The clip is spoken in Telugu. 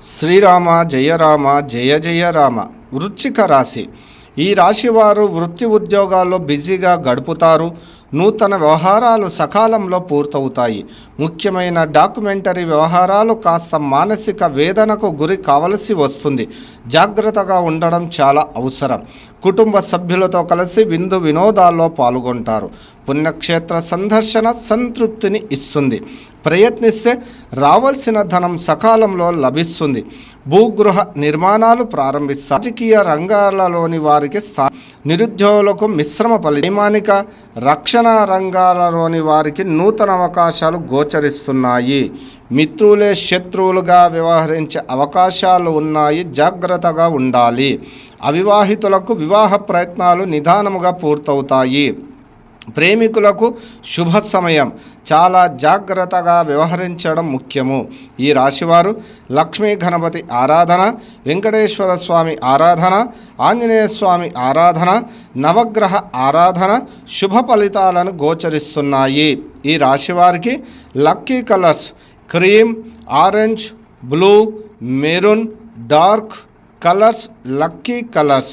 శ్రీరామ జయ రామ జయ జయ రామ. వృశ్చిక రాశి. ఈ రాశి వారు వృత్తి ఉద్యోగాల్లో బిజీగా గడుపుతారు. నూతన వ్యవహారాలు సకాలంలో పూర్తవుతాయి. ముఖ్యమైన డాక్యుమెంటరీ వ్యవహారాలు కాస్త మానసిక వేదనకు గురి కావలసి వస్తుంది. జాగ్రత్తగా ఉండడం చాలా అవసరం. కుటుంబ సభ్యులతో కలిసి విందు వినోదాల్లో పాల్గొంటారు. పుణ్యక్షేత్ర సందర్శన సంతృప్తిని ఇస్తుంది. ప్రయత్నిస్తే రావాల్సిన ధనం సకాలంలో లభిస్తుంది. భూగృహ నిర్మాణాలు ప్రారంభిస్తారు. రాజకీయ రంగాలలోని వారికి నిరుద్యోగులకు మిశ్రమ వైమానిక రక్షణ రంగాలలోని వారికి నూతన అవకాశాలు గోచరిస్తున్నాయి. మిత్రులే శత్రువులుగా వ్యవహరించే అవకాశాలు ఉన్నాయి. జాగ్రత్తగా ఉండాలి. అవివాహితులకు వివాహ ప్రయత్నాలు నిదానముగా పూర్తవుతాయి. ప్రేమికులకు శుభ సమయం. చాలా జాగ్రత్తగా వ్యవహరించడం ముఖ్యము. ఈ రాశివారు లక్ష్మీ గణపతి ఆరాధన, వెంకటేశ్వర స్వామి ఆరాధన, ఆంజనేయ స్వామి ఆరాధన, నవగ్రహ ఆరాధన శుభ ఫలితాలను గోచరిస్తున్నాయి. ఈ రాశివారికి lucky colours cream, orange, blue, maroon, dark colours lucky colours.